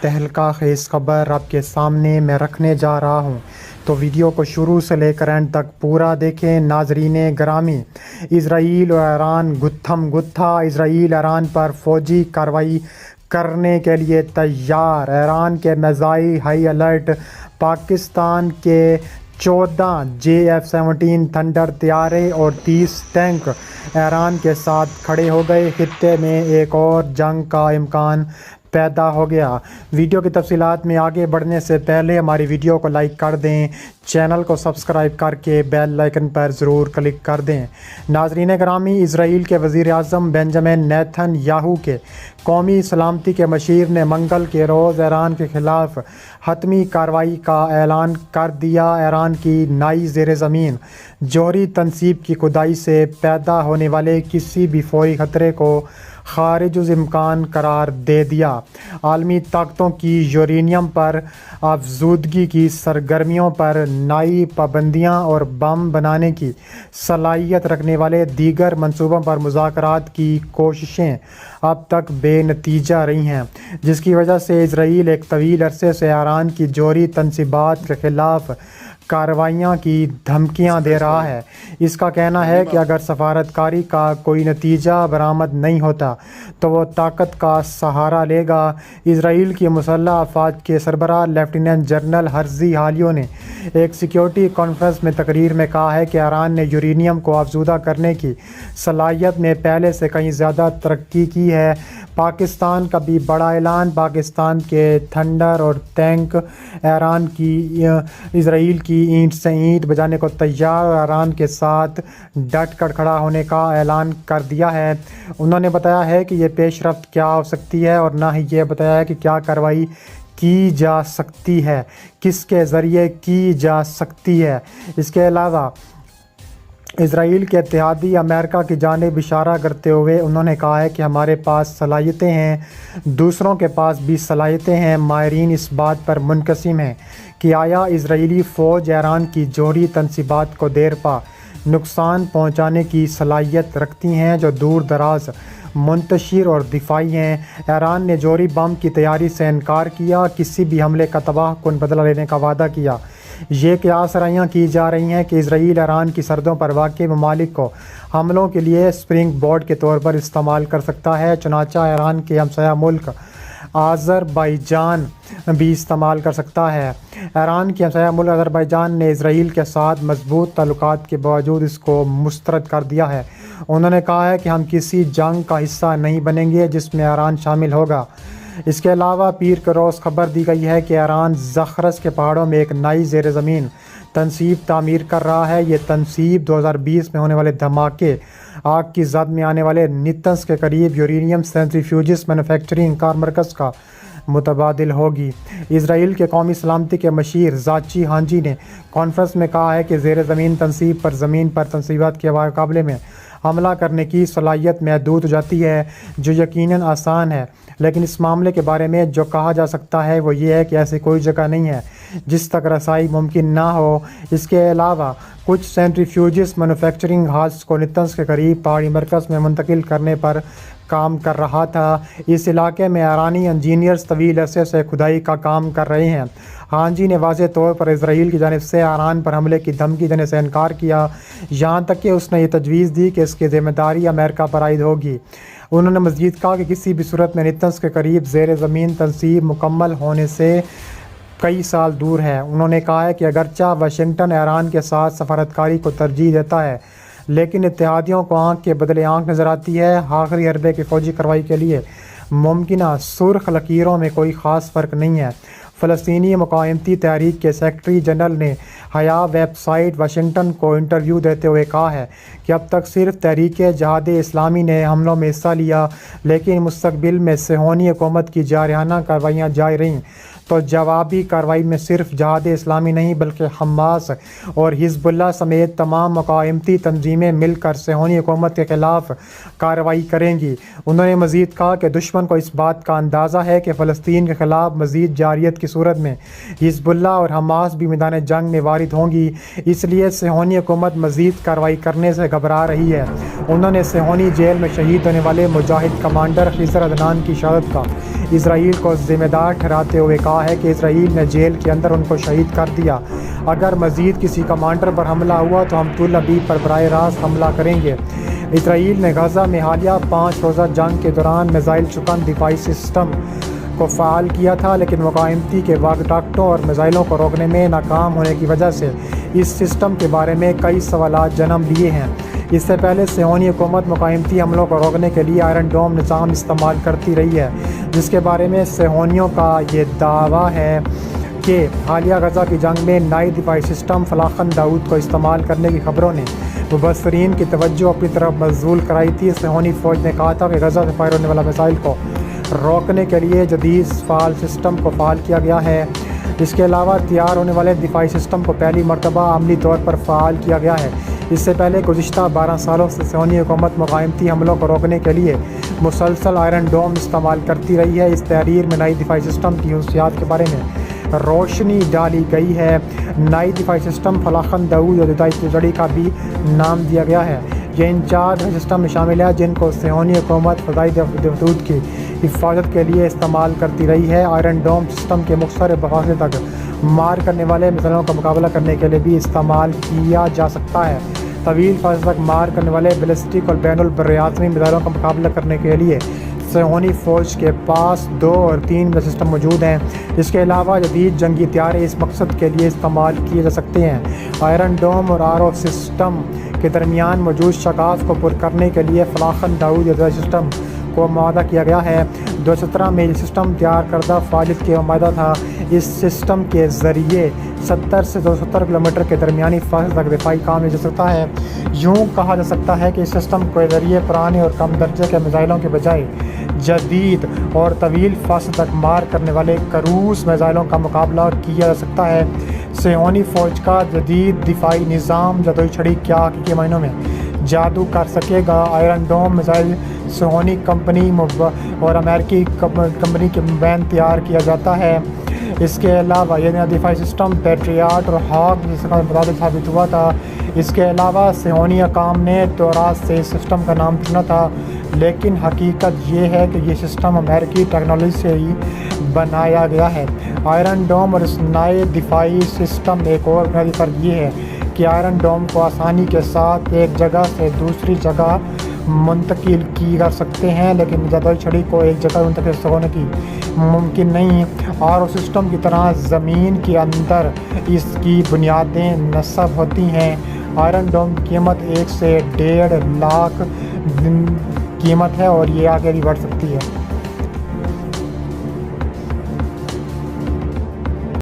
तहलका खेज खबर आपके सामने मैं रखने जा रहा हूँ, तो वीडियो को शुरू से लेकर एंड तक पूरा देखें। नाजरीन ग्रामी, इजराइल और ईरान गुत्थम गुत्था। इजराइल ईरान पर फौजी कार्रवाई करने के लिए तैयार। ईरान के मिसाइल हाई अलर्ट। पाकिस्तान के 14 JF-17 थंडर तैयारे और 30 टैंक ईरान के साथ खड़े हो गए। खित्ते में एक और जंग का इम्कान पैदा हो गया। वीडियो की तफसीलात में आगे बढ़ने से पहले हमारी वीडियो को लाइक कर दें, चैनल को सब्सक्राइब करके बेल आइकन पर ज़रूर क्लिक कर दें। नाज़रीन ग्रामी, इजराइल के वज़ीर आज़म बेंजामिन नेतन्याहू के कौमी सलामती के मशीर ने मंगल के रोज़ ईरान के ख़िलाफ़ हतमी कार्रवाई का ऐलान कर दिया। ईरान की नई ज़ेर ज़मीन जौहरी तनसीब की खुदाई से पैदा होने वाले किसी भी फौरी ख़तरे को खारिज इम्कान करार दे दिया। आलमी ताकतों की यूरेनियम पर अफजूदगी की सरगर्मियों पर नई पाबंदियाँ और बम बनाने की सलाहियत रखने वाले दीगर मंसूबों पर मुज़ाकरात की कोशिशें अब तक बेनतीजा रही हैं, जिसकी वजह से इजराइल एक तवील अरसे से ईरान की जौहरी तनसीबात के ख़िलाफ़ कार्रवाइयाँ की धमकियाँ दे रहा है। इसका कहना है कि अगर सफारतकारी का कोई नतीजा बरामद नहीं होता तो वो ताकत का सहारा लेगा। इजराइल की मुसल्लह अफवाज के सरबराह लेफ्टिनेंट जनरल हर्जी हालियो ने एक सिक्योरिटी कॉन्फ्रेंस में तकरीर में कहा है कि ईरान ने यूरेनियम को अफजूदा करने की सलाहियत में पहले से कहीं ज़्यादा तरक्की की है। पाकिस्तान का भी बड़ा ऐलान। पाकिस्तान के थंडर और टैंक ईरान की इजराइल की ईंट से ईंट बजाने को तैयार और ईरान के साथ डट कर खड़ा होने का ऐलान कर दिया है। उन्होंने बताया है कि ये पेशरफ्त क्या हो सकती है और ना ही ये बताया है कि क्या कार्रवाई की जा सकती है, किसके ज़रिए की जा सकती है। इसके अलावा इजराइल के इत्तेहादी अमेरिका की जानिब इशारा करते हुए उन्होंने कहा है कि हमारे पास सलाहियतें हैं, दूसरों के पास भी सलाहियतें हैं। माहिरीन इस बात पर मुनक़सिम हैं कि आया इजरायली फ़ौज ईरान की जौहरी तनसीबात को देर पा नुकसान पहुँचाने की सलाहियत रखती हैं जो दूर दराज मुंतशिर और दिफाई हैं। ईरान ने जौहरी बम की तैयारी से इनकार किया, किसी भी हमले का तबाहकुन बदला लेने का वादा किया। ये क़यासराइयाँ की जा रही हैं कि इजराइल ईरान की सरहदों पर वाक़ई ममालिक को हमलों के लिए स्प्रिंग बोर्ड के तौर पर इस्तेमाल कर सकता है। चुनांचे ईरान के हमसाया मुल्क आज़रबाईजान भी इस्तेमाल कर सकता है। ईरान की हमसाया मुल्क आज़रबाईजान ने इजराइल के साथ मजबूत ताल्लुकात के बावजूद इसको मुस्तरद कर दिया है। उन्होंने कहा है कि हम किसी जंग का हिस्सा नहीं बनेंगे जिसमें ईरान शामिल होगा। इसके अलावा पीर के रोज़ खबर दी गई है कि ईरान ज़ख़रस के पहाड़ों में एक नई ज़ेर ज़मीन तनसीब तामीर कर रहा है। ये तनसीब 2020 में होने वाले धमाके, आग की जद में आने वाले नितंस के करीब यूरेनियम सेंट्रीफ्यूजिस मैन्युफैक्चरिंग कार मरकज़ का मुतबादिल होगी। इजराइल के कौमी सलामती के मशीर ज़ाची हांजी ने कॉन्फ्रेंस में कहा है कि ज़ेर ज़मीन तनसीब पर ज़मीन पर तनसीबात के मुकाबले में हमला करने की सलाहियत महदूद हो जाती है, जो यकीनन आसान है। लेकिन इस मामले के बारे में जो कहा जा सकता है वो ये है कि ऐसी कोई जगह नहीं है जिस तक रसाई मुमकिन ना हो। इसके अलावा कुछ सेंट्रीफ्यूजिस मैन्युफैक्चरिंग हाउस को नितंस के करीब पहाड़ी मरकज़ में मुंतकिल करने पर काम कर रहा था। इस इलाके में ईरानी इंजीनियर्स तवील अरसे से खुदाई का काम कर रहे हैं। हांजी ने वाज़ेह तौर पर इजराइल की जानिब से ईरान पर हमले की धमकी देने से इनकार किया, यहाँ तक कि उसने ये तजवीज़ दी कि इसकी ज़िम्मेदारी अमेरिका पर आयद होगी। उन्होंने मज़ीद कहा कि किसी भी सूरत में नितंस के करीब ज़ेर ज़मीन तनसीब मुकम्मल होने से कई साल दूर है। उन्होंने कहा है कि अगरचा वाशिंगटन ईरान के साथ सफारतकारी को तरजीह देता है, लेकिन इत्तेहादियों को आँख के बदले आँख नज़र आती है। आखिरी हरबे की फ़ौजी कार्रवाई के लिए मुमकिना सुर्ख लकीरों में कोई ख़ास फ़र्क नहीं है। फ़लस्तीनी मुक़ावमती तहरीक के सेक्रेटरी जनरल ने हया वेबसाइट वाशिंगटन को इंटरव्यू देते हुए कहा है कि अब तक सिर्फ तहरीक जिहाद इस्लामी ने हमलों में हिस्सा लिया, लेकिन मुस्तक़बिल में सेहोनी हुकूमत की जारहाना कार्रवाइयाँ जारी रहीं تو جوابی کارروائی میں صرف جہاد اسلامی نہیں بلکہ حماس اور حزب اللہ سمیت تمام مقاومتی تنظیمیں مل کر صہیونی حکومت کے خلاف کارروائی کریں گی۔ انہوں نے مزید کہا کہ دشمن کو اس بات کا اندازہ ہے کہ فلسطین کے خلاف مزید جارحیت کی صورت میں حزب اللہ اور حماس بھی میدان جنگ میں وارد ہوں گی، اس لیے صہیونی حکومت مزید کارروائی کرنے سے گھبرا رہی ہے۔ انہوں نے صہیونی جیل میں شہید ہونے والے مجاہد کمانڈر خضر عدنان کی شہادت کا اسرائیل کو ذمہ دار ٹھہراتے ہوئے کہا ہے کہ اسرائیل نے جیل کے اندر ان کو شہید کر دیا۔ اگر مزید کسی کمانڈر پر حملہ ہوا تو ہم تل ابیب پر براہ راست حملہ کریں گے۔ اسرائیل نے غزہ میں حالیہ 5 روزہ جنگ کے دوران میزائل شکن دفاعی سسٹم کو فعال کیا تھا، لیکن مقاومتی کے راکٹوں اور میزائلوں کو روکنے میں ناکام ہونے کی وجہ سے اس سسٹم کے بارے میں کئی سوالات جنم لیے ہیں۔ اس سے پہلے صہیونی حکومت مقاومتی حملوں کو روکنے کے لیے آئرن ڈوم نظام استعمال کرتی رہی ہے، جس کے بارے میں صہیونیوں کا یہ دعویٰ ہے کہ حالیہ غزہ کی جنگ میں نئی دفاعی سسٹم فلاخن داؤد کو استعمال کرنے کی خبروں نے مبصرین کی توجہ اپنی طرف مبذول کرائی تھی۔ صہیونی فوج نے کہا تھا کہ غزہ سے فائر ہونے والا میزائل کو روکنے کے لیے جدید فعال سسٹم کو فعال کیا گیا ہے۔ اس کے علاوہ تیار ہونے والے دفاعی سسٹم کو پہلی مرتبہ عملی طور پر فعال کیا گیا ہے۔ اس سے پہلے گزشتہ 12 سالوں سے صہیونی حکومت مقاومتی حملوں کو روکنے کے لیے مسلسل آئرن ڈوم استعمال کرتی رہی ہے۔ اس تحریر میں نئی دفاعی سسٹم کی خصوصیات کے بارے میں روشنی ڈالی گئی ہے۔ نئی دفاعی سسٹم فلاخن داؤد اور دفاعی تیزڑی کا بھی نام دیا گیا ہے۔ یہ ان 4 سسٹم میں شامل ہے جن کو صہیونی حکومت فضائی حدود کی حفاظت کے لیے استعمال کرتی رہی ہے۔ آئرن ڈوم سسٹم کے مختصر فاصلے تک مار کرنے والے میزائلوں کا مقابلہ کرنے کے لیے بھی استعمال کیا جا سکتا ہے۔ طویل فاصلے تک مار کرنے والے بیلسٹک اور بین البراعظمی میزائلوں کا مقابلہ کرنے کے لیے صہیونی فوج کے پاس 2 اور 3 سسٹم موجود ہیں۔ اس کے علاوہ جدید جنگی طیارے اس مقصد کے لیے استعمال کیے جا سکتے ہیں۔ آئرن ڈوم اور آر او سسٹم کے درمیان موجود شگاف کو پر کرنے کے لیے فلاخن داؤد سسٹم کو معاہدہ کیا گیا ہے۔ 2017 میں یہ سسٹم تیار کردہ فعالیت کے معاہدہ تھا۔ اس سسٹم کے ذریعے 70 سے 270 کلومیٹر کے درمیانی فاصلے تک دفاعی کام لیا جا سکتا ہے۔ یوں کہا جا سکتا ہے کہ اس سسٹم کے ذریعے پرانے اور کم درجے کے میزائلوں کے بجائے جدید اور طویل فاصلے تک مار کرنے والے کروز میزائلوں کا مقابلہ کیا جا سکتا ہے۔ صہیونی فوج کا جدید دفاعی نظام جادوئی چھڑی کیا حقیقی معنوں میں جادو کر سکے گا؟ آئرن ڈوم میزائل صہیونی کمپنی اور امریکی کمپنی کے بین تیار کیا جاتا ہے۔ اس کے علاوہ یہ نیا دفاعی سسٹم پیٹریاٹ اور ہاک جس کا متعدد ثابت ہوا تھا۔ اس کے علاوہ صہیونی حکام نے توراس سے اس سسٹم کا نام چنا تھا، لیکن حقیقت یہ ہے کہ یہ سسٹم امریکی ٹیکنالوجی سے ہی بنایا گیا ہے۔ آئرن ڈوم اور اس نئے دفاعی سسٹم ایک اور بنیادی فرق یہ ہے کہ آئرن ڈوم کو آسانی کے ساتھ ایک جگہ سے دوسری جگہ منتقل کی کر سکتے ہیں، لیکن جادوئی چھڑی کو ایک جگہ منتقل ہونے کی ممکن نہیں۔ آر او سسٹم کی طرح زمین کے اندر اس کی بنیادیں نصب ہوتی ہیں۔ آئرن ڈوم کی قیمت 1 سے 1.5 لاکھ قیمت ہے اور یہ آگے بھی بڑھ سکتی ہے۔